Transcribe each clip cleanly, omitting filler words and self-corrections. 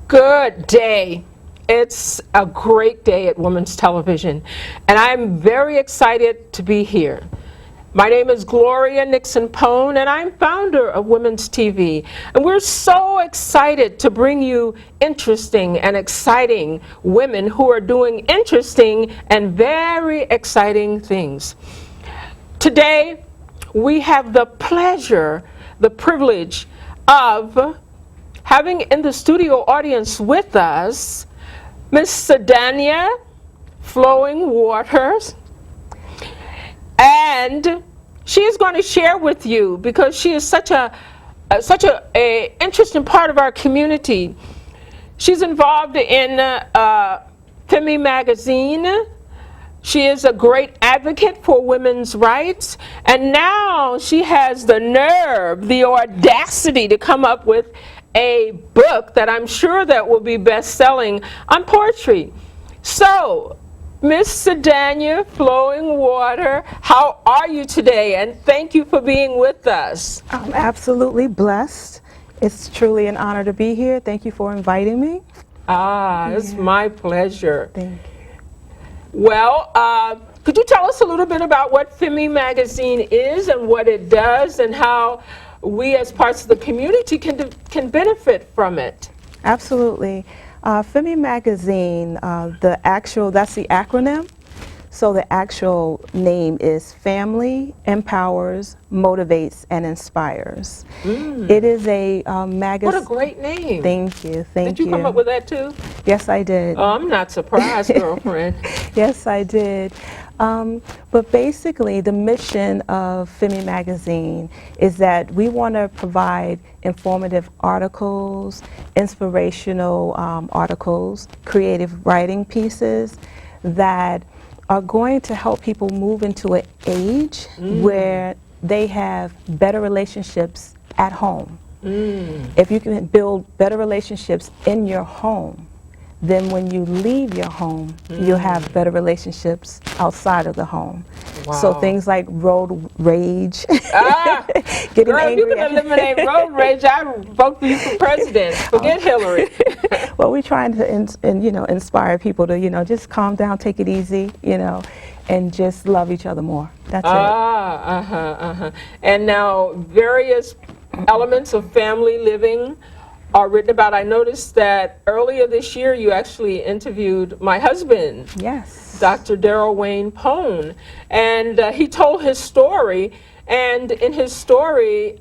Good day. It's a great day at Women's Television, and I'm very excited to be here. My name is Gloria Nixon Pone, and I'm founder of Women's TV. And we're so excited to bring you interesting and exciting women who are doing interesting and very exciting things. Today, we have the pleasure, the privilege of having in the studio audience with us Miss Sadanya, Flowing Waters, and she is going to share with you, because she is such a interesting part of our community. She's involved in FEMI Magazine. She is a great advocate for women's rights, and now she has the nerve, the audacity to come up with a book that I'm sure that will be best-selling on poetry. So, Miss Sadanya, Flowing Water, how are you today? And thank you for being with us. I'm absolutely blessed. It's truly an honor to be here. Thank you for inviting me. It's my pleasure. Thank you. Well, could you tell us a little bit about what FEMI Magazine is and what it does, and how we as parts of the community can benefit from it? Absolutely. FEMI Magazine, that's the acronym. So the actual name is Family Empowers, Motivates, and Inspires. It is a magazine. What a great name. Thank you. Thank you. Did you come up with that too? Yes, I did. Oh, I'm not surprised, girlfriend. Yes, I did. But basically, the mission of FEMI Magazine is that we want to provide informative articles, inspirational articles, creative writing pieces that are going to help people move into an age where they have better relationships at home. If you can build better relationships in your home, then when you leave your home, you'll have better relationships outside of the home. Wow. So things like road rage, getting girl, angry. if you can eliminate road rage, I'd vote for you for president. Forget Hillary. Well, we're trying to inspire people to just calm down, take it easy, and just love each other more. That's it. And now various elements of family living are written about. I noticed that earlier this year you actually interviewed my husband, Yes. Dr. Darrell Wayne Pone, and he told his story. And in his story,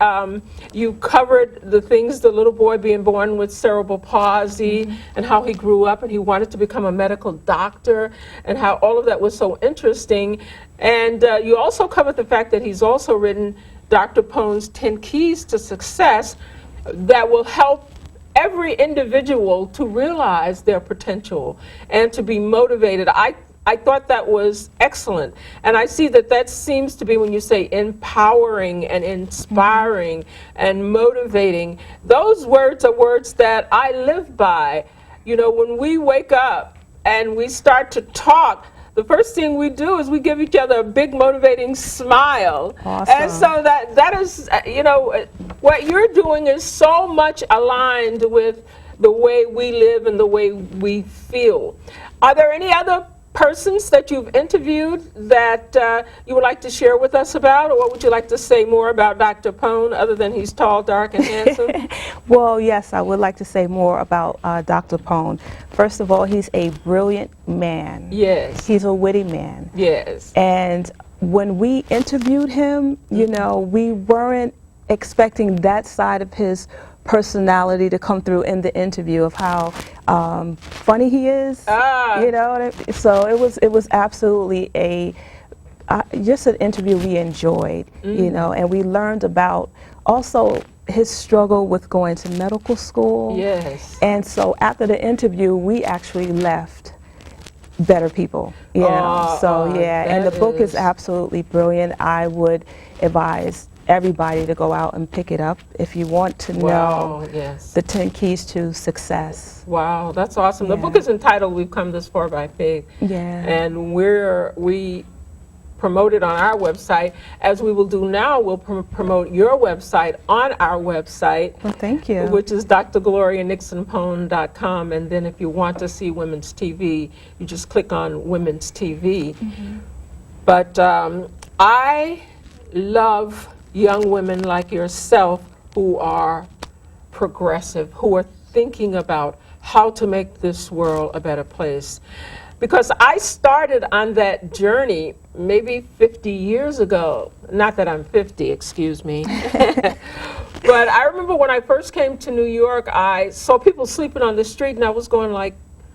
you covered the things, the little boy being born with cerebral palsy, and how he grew up and he wanted to become a medical doctor, and how all of that was so interesting. And you also covered the fact that he's also written Dr. Pone's 10 Keys to Success that will help every individual to realize their potential and to be motivated. I thought that was excellent. And I see that seems to be, when you say empowering and inspiring and motivating, those words are words that I live by. When we wake up and we start to talk, the first thing we do is we give each other a big motivating smile. Awesome. And so that is, what you're doing is so much aligned with the way we live and the way we feel. Are there any other persons that you've interviewed that you would like to share with us about, or what would you like to say more about Dr. Pone, other than he's tall, dark, and handsome? Well, yes, I would like to say more about Dr. Pone. First of all, he's a brilliant man. Yes. He's a witty man. Yes. And when we interviewed him, we weren't expecting that side of his personality to come through in the interview, of how funny he is. So it was absolutely just an interview we enjoyed, and we learned about also his struggle with going to medical school. Yes. And so after the interview, we actually left better people, and the book is absolutely brilliant. I would advise everybody to go out and pick it up if you want to know the 10 Keys to Success. Wow, that's awesome. The book is entitled We've Come This Far by Faith. Yeah. And promote it on our website. As we will do now, we'll promote your website on our website. Well, thank you. Which is drglorianixonpone.com. And then if you want to see Women's TV, you just click on Women's TV. But I love young women like yourself who are progressive, who are thinking about how to make this world a better place. Because I started on that journey maybe 50 years ago. Not that I'm 50, excuse me. But I remember when I first came to New York, I saw people sleeping on the street, and I was going like,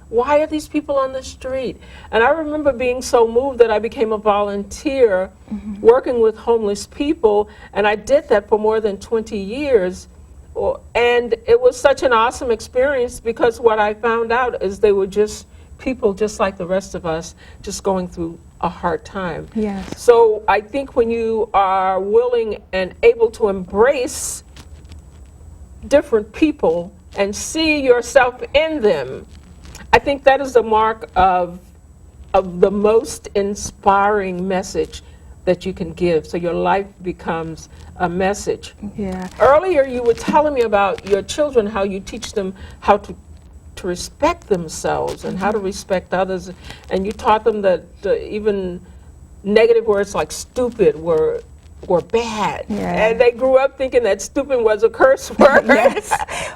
why are these people on the street? And I remember being so moved that I became a volunteer working with homeless people, and I did that for more than 20 years. And it was such an awesome experience, because what I found out is they were just people just like the rest of us, just going through a hard time. Yes. So I think when you are willing and able to embrace different people and see yourself in them, I think that is the mark of the most inspiring message that you can give. So your life becomes a message. Yeah. Earlier you were telling me about your children, how you teach them how to respect themselves and how to respect others, and you taught them that even negative words like stupid were bad. Yeah. And they grew up thinking that stupid was a curse word. Yes,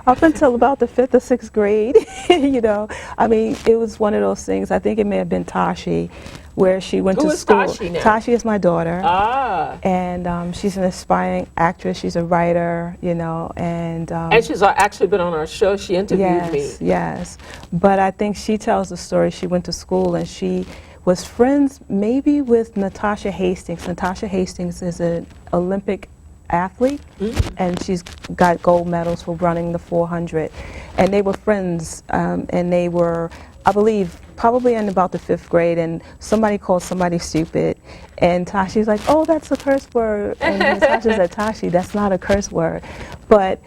up until about the 5th or 6th grade, you know. I mean, it was one of those things, I think it may have been Tashi, where she went to school. Who is Tashi now? Tashi is my daughter. Ah. And she's an aspiring actress, she's a writer, you know, and she's actually been on our show, she interviewed me. Yes, but I think she tells the story, she went to school and she was friends maybe with Natasha Hastings. Natasha Hastings is an Olympic athlete, and she's got gold medals for running the 400. And they were friends, and they were, I believe, probably in about the 5th grade, and somebody called somebody stupid, and Tashi's like, oh, that's a curse word. And Natasha said, Tashi, that's not a curse word. But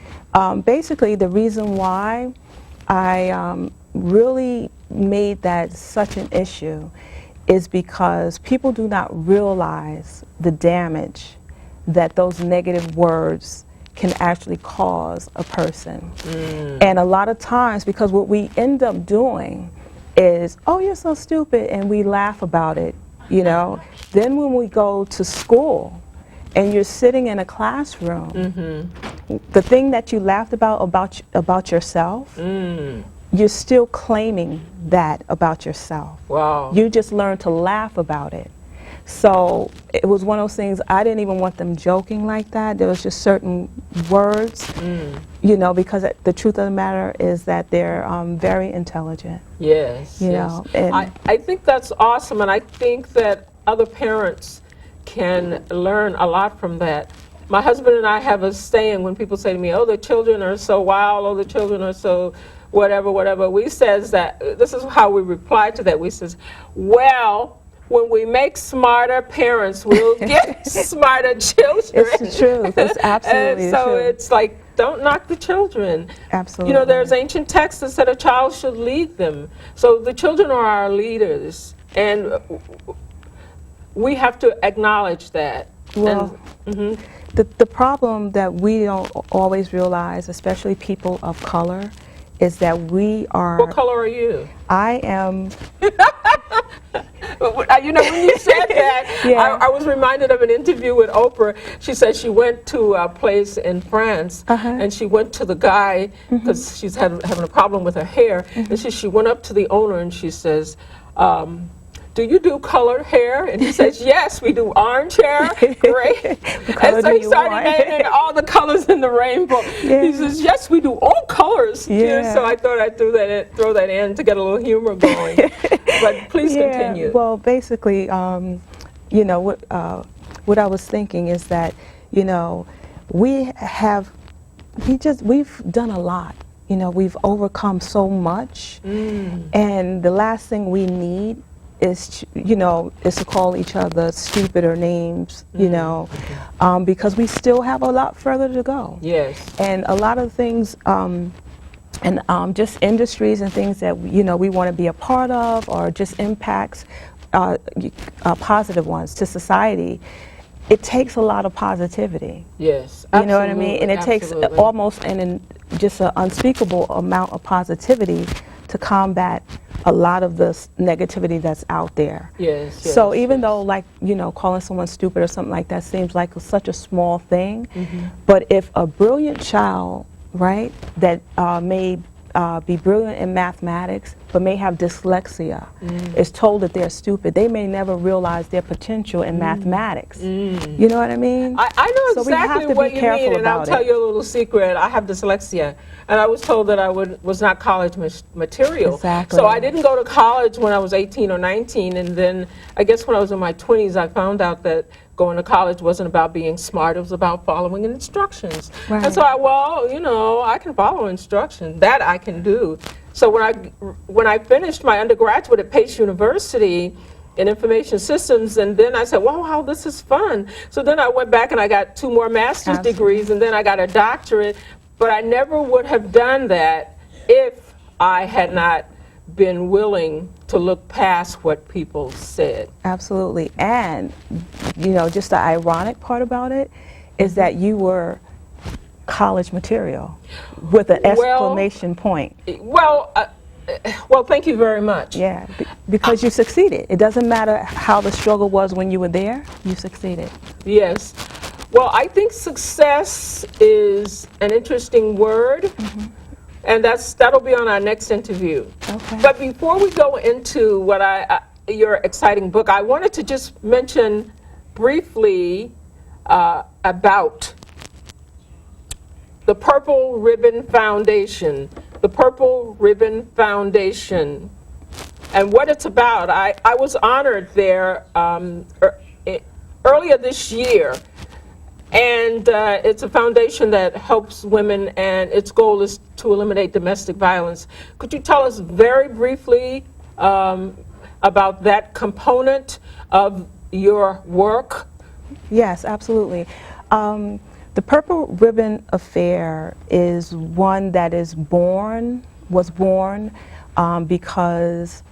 basically, the reason why I really made that such an issue is because people do not realize the damage that those negative words can actually cause a person. And a lot of times, because what we end up doing is, oh, you're so stupid, and we laugh about it, you know. Then when we go to school and you're sitting in a classroom, the thing that you laughed about yourself, you're still claiming that about yourself. Wow. You just learned to laugh about it. So it was one of those things, I didn't even want them joking like that. There was just certain words, you know, because the truth of the matter is that they're very intelligent. Yes, you yes. know, and I think that's awesome, and I think that other parents can learn a lot from that. My husband and I have a saying when people say to me, oh, the children are so wild, oh, the children are so whatever, whatever. We says that, this is how we reply to that. We says, well, when we make smarter parents, we'll get smarter children. It's the truth. It's absolutely and so true. it's like, don't knock the children. Absolutely. You know, there's ancient texts that said a child should lead them. So the children are our leaders, and we have to acknowledge that. Well, the problem that we don't always realize, especially people of color, is that we are... What color are you? I am... You know, when you said that, Yeah. I was reminded of an interview with Oprah. She said she went to a place in France, and she went to the guy, because she's having a problem with her hair, and she went up to the owner and she says, do you do colored hair? And he says, yes, we do orange hair, gray. And so he started naming all the colors in the rainbow. Yeah. He says, yes, we do all colors. Yeah. So I thought I'd throw that in to get a little humor going. But please continue. Well, basically, you know, what I was thinking is that, you know, we've done a lot. You know, we've overcome so much, and the last thing we need is, you know, is to call each other stupid or names, you know, because we still have a lot further to go. Yes. And a lot of things, and just industries and things that, you know, we want to be a part of, or just impacts, positive ones to society, it takes a lot of positivity. Yes, You know what I mean? And it absolutely. takes almost just an unspeakable amount of positivity to combat a lot of the negativity that's out there. Yes, yes, So even yes. though, like, you know, calling someone stupid or something like that seems like such a small thing, Mm-hmm. but if a brilliant child, right, that may be brilliant in mathematics but may have dyslexia is told that they're stupid, they may never realize their potential in mathematics. You know what I mean? I know So we have exactly to what be you careful mean, and I'll about tell it. you a little secret. I have dyslexia, and I was told that I was not college material. Exactly. So I didn't go to college when I was 18 or 19, and then I guess when I was in my 20s, I found out that going to college wasn't about being smart, it was about following instructions. Right. And so I can follow instructions. That I can do. So when I finished my undergraduate at Pace University in information systems, and then I said, wow, this is fun. So then I went back and I got 2 more master's Absolutely. degrees, and then I got a doctorate. But I never would have done that if I had not been willing to look past what people said. Absolutely. And, you know, just the ironic part about it is that you were college material with an exclamation point. Well, thank you very much. Yeah, because you succeeded. It doesn't matter how the struggle was when you were there, you succeeded. Yes. Well, I think success is an interesting word, and that'll be on our next interview. Okay. But before we go into your exciting book, I wanted to just mention briefly about the Purple Ribbon Foundation. The Purple Ribbon Foundation, and what it's about. I was honored there earlier this year. And it's a foundation that helps women, and its goal is to eliminate domestic violence. Could you tell us very briefly about that component of your work? Yes, absolutely. The Purple Ribbon Affair is one that was born because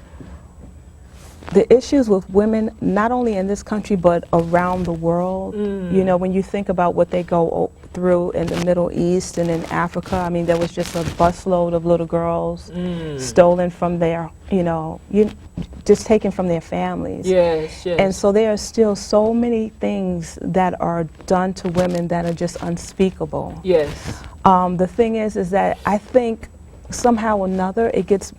the issues with women, not only in this country but around the world, you know, when you think about what they go through in the Middle East and in Africa, I mean, there was just a busload of little girls stolen from their, just taken from their families. Yes, yes. And so there are still so many things that are done to women that are just unspeakable. Yes. The thing is that I think somehow or another it gets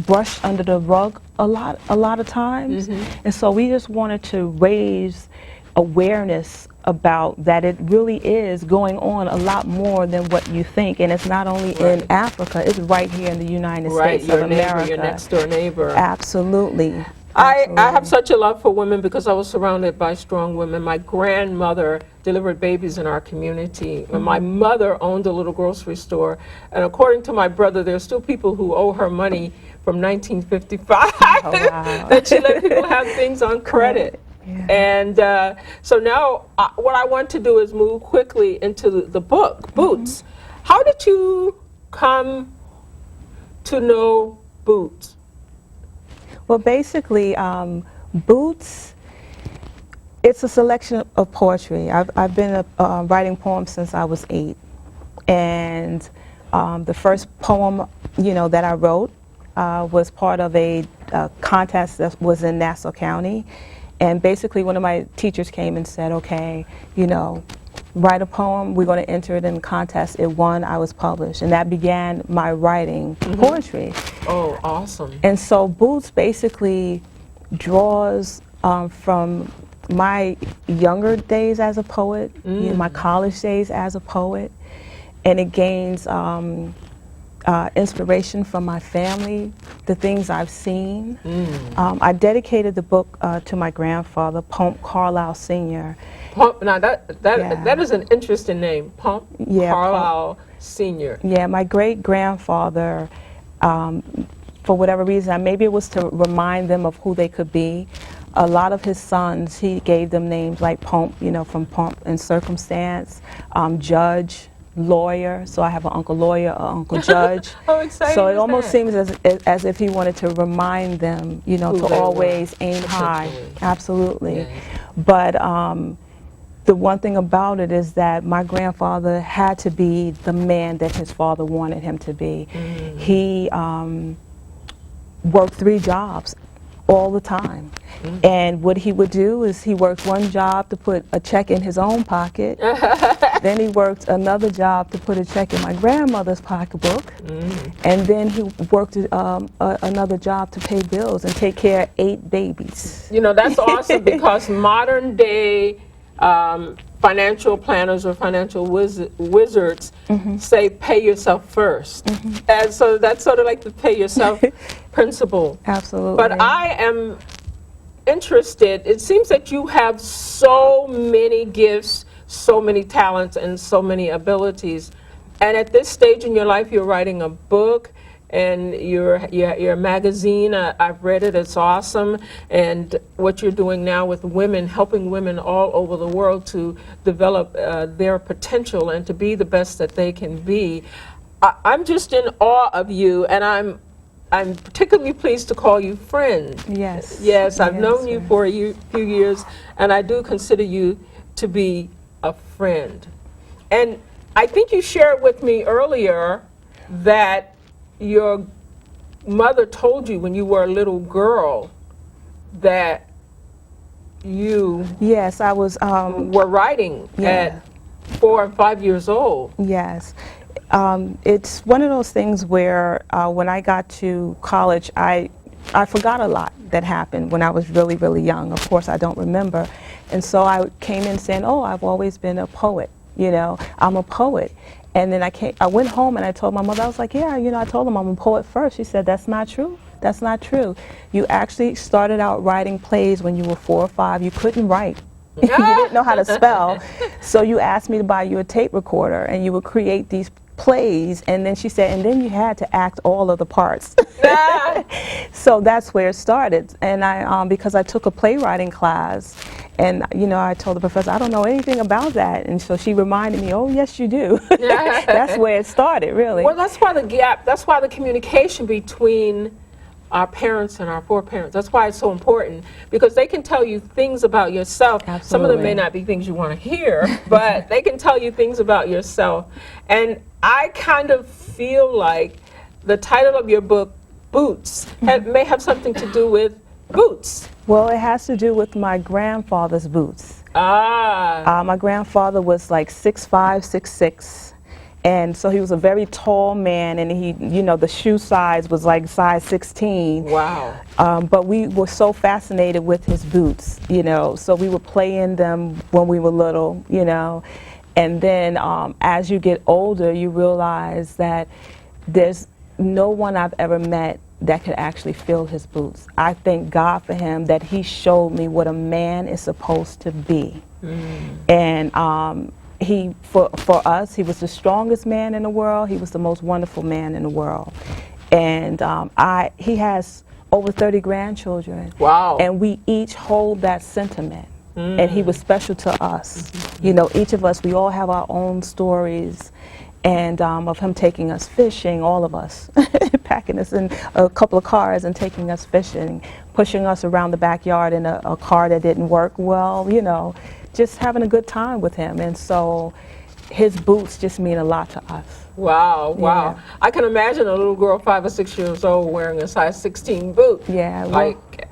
brushed under the rug a lot of times. And so we just wanted to raise awareness about that it really is going on a lot more than what you think, and it's not only in Africa, it's right here in the United States of America. Your next door neighbor. Absolutely. I have such a love for women because I was surrounded by strong women. My grandmother delivered babies in our community. And my mother owned a little grocery store. And according to my brother, there are still people who owe her money from 1955 that she let people have things on credit. Yeah. And so now what I want to do is move quickly into the book, Boots. How did you come to know Boots? Well, basically, Boots, it's a selection of poetry. I've been writing poems since I was 8. And the first poem, that I wrote was part of a contest that was in Nassau County. And basically, one of my teachers came and said, okay, write a poem, we're going to enter it in the contest. It won, I was published. And that began my writing poetry. Oh, awesome. And so Boots basically draws from my younger days as a poet, my college days as a poet, and it gains inspiration from my family, the things I've seen. I dedicated the book to my grandfather, Pone Carlisle Sr. Now that is an interesting name, Pone Carlisle Sr. Yeah, my great-grandfather, for whatever reason, maybe it was to remind them of who they could be. A lot of his sons, he gave them names like Pomp, from Pomp and Circumstance, Judge, lawyer, so I have an uncle lawyer, an uncle judge. How exciting So it is almost that? seems as if he wanted to remind them, you know, Who to they were, always aim high. essentially. Absolutely. Yes. But the one thing about it is that my grandfather had to be the man that his father wanted him to be. He worked 3 jobs all the time. And what he would do is he worked one job to put a check in his own pocket. Then he worked another job to put a check in my grandmother's pocketbook. And then he worked another job to pay bills and take care of 8 babies. You know, that's awesome because modern day financial planners or financial wizards say pay yourself first. And so that's sort of like the pay yourself principle. Absolutely. But I am interested, it seems that you have so many gifts, so many talents, and so many abilities. And at this stage in your life, you're writing a book, and your magazine, I've read it, it's awesome. And what you're doing now with women, helping women all over the world to develop their potential and to be the best that they can be. I'm just in awe of you, and I'm particularly pleased to call you friend. Yes. Yes, I've known you sir. for a few years, and I do consider you to be a friend. And I think you shared with me earlier that your mother told you when you were a little girl that you Yes, I was. were writing Yeah. at 4 and 5 years old. Yes. It's one of those things where when I got to college, I forgot a lot that happened when I was really, really young. Of course, I don't remember. And so I came in saying, oh, I've always been a poet. You know, I'm a poet. And then I went home and I told my mother, I was like, yeah, you know, I told them I'm a poet first. She said, that's not true. That's not true. You actually started out writing plays when you were 4 or 5. You couldn't write. You didn't know how to spell. So you asked me to buy you a tape recorder and you would create these plays, and then she said, and then you had to act all of the parts. So that's where it started. And I, because I took a playwriting class, and you know, I told the professor, I don't know anything about that, and so she reminded me, oh yes you do. That's where it started, really. Well, that's why the gap, that's why the communication between our parents and our foreparents, that's why it's so important, because they can tell you things about yourself. Absolutely. Some of them may not be things you want to hear, but they can tell you things about yourself. And I kind of feel like the title of your book, Boots, may have something to do with boots. Well, it has to do with my grandfather's boots. My grandfather was like 6'5", 6'6". And so he was a very tall man, and he, you know, the shoe size was like size 16. Wow. But we were so fascinated with his boots, you know, so we would play in them when we were little, you know. And then as you get older, you realize that there's no one I've ever met that could actually fill his boots. I thank God for him that he showed me what a man is supposed to be. And he, for us, he was the strongest man in the world. He was the most wonderful man in the world. And he has over 30 grandchildren. Wow. And we each hold that sentiment. And he was special to us. You know, each of us, we all have our own stories. And of him taking us fishing, all of us, packing us in a couple of cars and taking us fishing, pushing us around the backyard in a car that didn't work well, you know, just having a good time with him. And so his boots just mean a lot to us. Wow, wow. Yeah. I can imagine a little girl 5 or 6 years old wearing a size 16 boot. Yeah. Well, Like,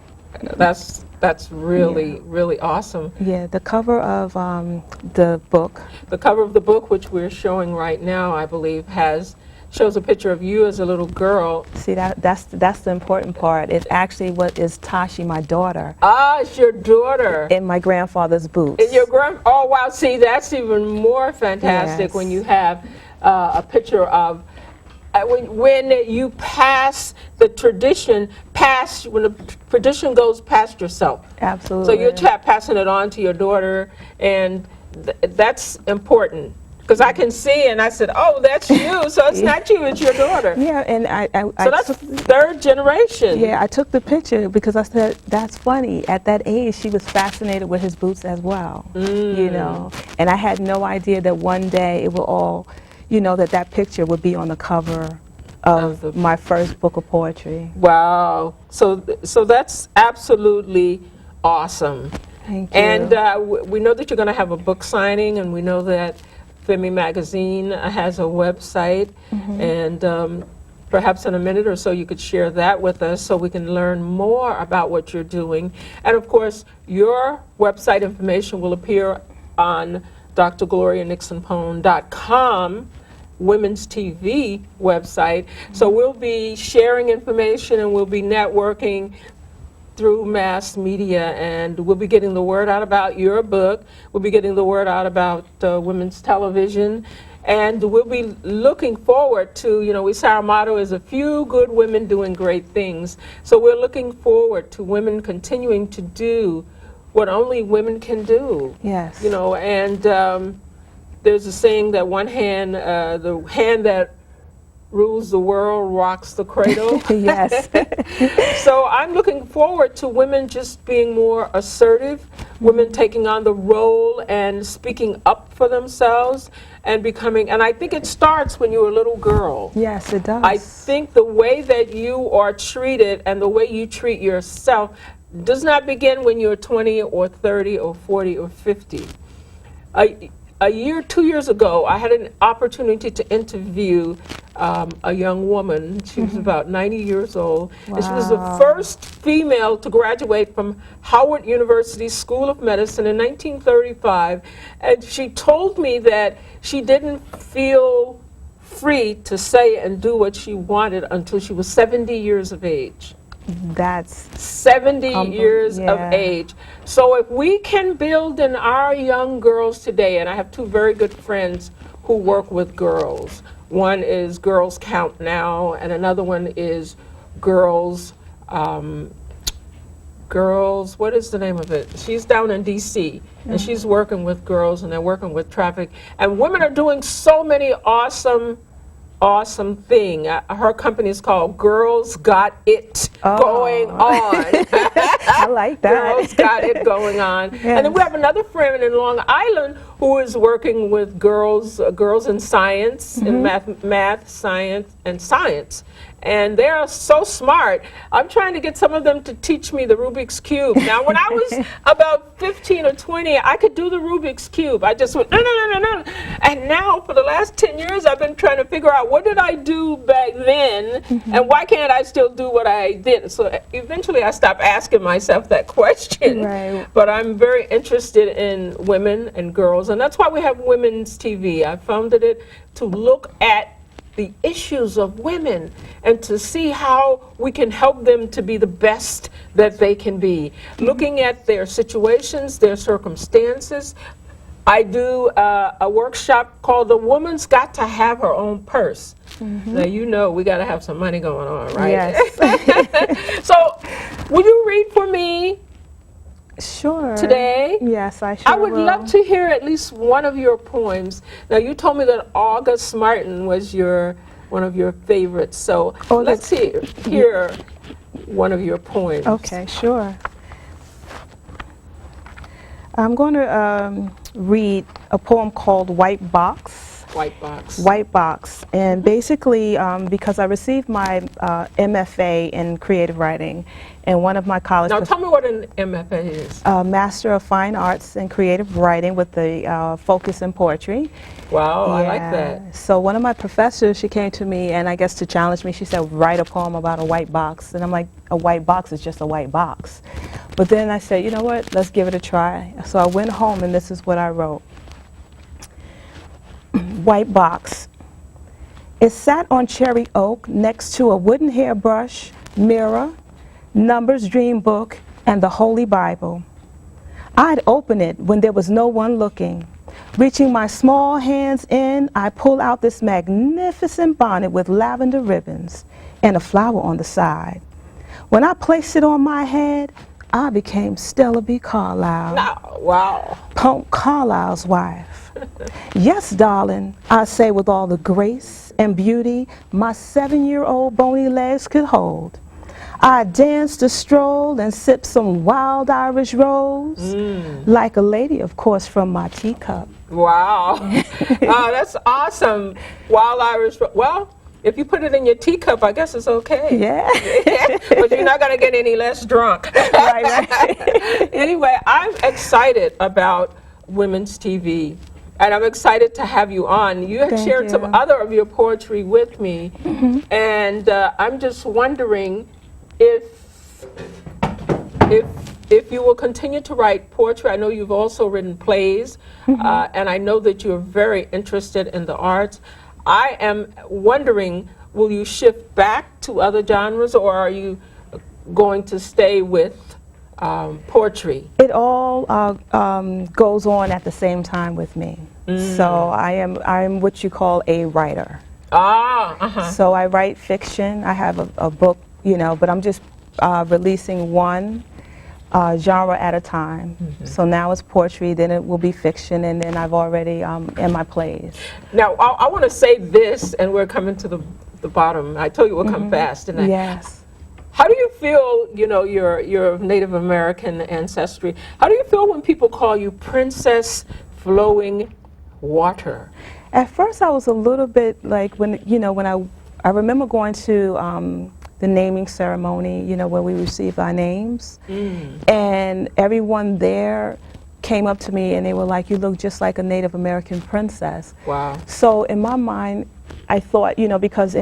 that's really, really awesome. yeah, the cover of the book. The cover of the book, which we're showing right now, I believe, shows a picture of you as a little girl. See, that's the important part. It actually is Tashi, my daughter, Ah, it's your daughter. in my grandfather's boots. And your oh wow, see, that's even more fantastic Yes. when you have a picture of when you pass the tradition, when the tradition goes past yourself. Absolutely. So you're passing it on to your daughter, and that's important. Because I can see, and I said, oh, that's you, so it's not you, it's your daughter. Yeah, and So that's third generation. yeah, I took the picture because I said, that's funny. At that age, she was fascinated with his boots as well, you know. And I had no idea that one day it will all, you know, that picture would be on the cover of my first book of poetry. Wow. So that's absolutely awesome. Thank you. And we know that you're going to have a book signing, and we know that FEMI Magazine has a website, and perhaps in a minute or so you could share that with us so we can learn more about what you're doing. And of course, your website information will appear on drglorianixonpone.com, Women's TV website. So we'll be sharing information and we'll be networking through mass media, and we'll be getting the word out about your book. We'll be getting the word out about women's television, and we'll be looking forward to, you know, we say our motto is a few good women doing great things. So we're looking forward to women continuing to do what only women can do. Yes. You know, and there's a saying that one hand, the hand that rules the world rocks the cradle. Yes. So I'm looking forward to women just being more assertive, women taking on the role and speaking up for themselves and becoming, and I think it starts when you're a little girl. Yes, it does. I think the way that you are treated and the way you treat yourself does not begin when you're 20 or 30 or 40 or 50. A year, 2 years ago, I had an opportunity to interview a young woman. She was about 90 years old, and she was the first female to graduate from Howard University School of Medicine in 1935, and she told me that she didn't feel free to say and do what she wanted until she was 70 years of age. That's 70 years of age. So if we can build in our young girls today, and I have two very good friends who work with girls. One is Girls Count Now, and another one is Girls, what is the name of it? She's down in DC, and she's working with girls, and they're working with traffic. And women are doing so many awesome thing. Her company is called Girls Got It Going On. I like that. Girls Got It Going On. Yes. And then we have another friend in Long Island who is working with girls in science, in math, science, and science. And they're so smart. I'm trying to get some of them to teach me the Rubik's Cube. Now, when I was about 15 or 20, I could do the Rubik's Cube. I just went, no, no, no, no, no. And now, for the last 10 years, I've been trying to figure out what did I do back then, and why can't I still do what I did? So eventually, I stopped asking myself that question. Right. But I'm very interested in women and girls, and that's why we have Women's TV. I founded it to look at the issues of women and to see how we can help them to be the best that they can be. Looking at their situations, their circumstances. I do a workshop called The Woman's Got to Have Her Own Purse. Now, you know we got to have some money going on, right? Yes. So, will you read for me Sure. today? Yes, I sure I would will. love to hear at least one of your poems. Now, you told me that August Martin was one of your favorites, so let's hear one of your poems. Okay, sure. I'm going to read a poem called White Box. White Box. White Box. And basically, because I received my MFA in creative writing, and one of my college... Now, tell me what an MFA is. Master of Fine Arts in Creative Writing with the focus in poetry. Wow, I like that. So one of my professors, she came to me, and I guess to challenge me, she said, write a poem about a white box. And I'm like, a white box is just a white box. But then I said, you know what, let's give it a try. So I went home, and this is what I wrote. White box. It sat on cherry oak next to a wooden hairbrush, mirror, Numbers dream book, and the Holy Bible. I'd open it when there was no one looking. Reaching my small hands in, I pull out this magnificent bonnet with lavender ribbons and a flower on the side. When I placed it on my head, I became Stella B. Carlisle. No, wow. Pone Carlisle's wife. Yes, darling, I say with all the grace and beauty my 7-year-old bony legs could hold. I danced a stroll and sipped some wild Irish rose, like a lady, of course, from my teacup. Wow. Oh, that's awesome. Wild Irish, well, if you put it in your teacup, I guess it's okay. Yeah. But you're not going to get any less drunk. Right. Anyway, I'm excited about women's TV. And I'm excited to have you on. You had shared some other of your poetry with me. And I'm just wondering if you will continue to write poetry. I know you've also written plays. And I know that you're very interested in the arts. I am wondering, will you shift back to other genres, or are you going to stay with poetry? It all goes on at the same time with me. So I'm what you call a writer. So I write fiction. I have a book, you know, but I'm just releasing one genre at a time. So now it's poetry, then it will be fiction, and then I've already in my plays. Now, I want to say this, and we're coming to the bottom. I told you we'll come fast, didn't I? Yes. How do you feel, you know, your Native American ancestry, how do you feel when people call you Princess Flowing Water? At first I was a little bit like, when, you know, when I remember going to the naming ceremony, you know, when we received our names, and everyone there came up to me and they were like, you look just like a Native American princess. Wow. So in my mind, I thought, you know, because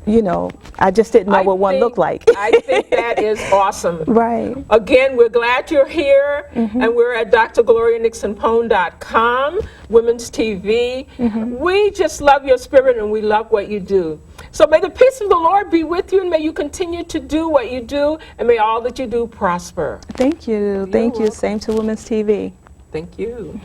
you know, I just didn't know what one looked like. I think that is awesome. Right. Again, we're glad you're here, and we're at drglorianixonpone.com, Women's TV. We just love your spirit, and we love what you do. So may the peace of the Lord be with you, and may you continue to do what you do, and may all that you do prosper. Thank you. Thank you. Same to Women's TV. Thank you.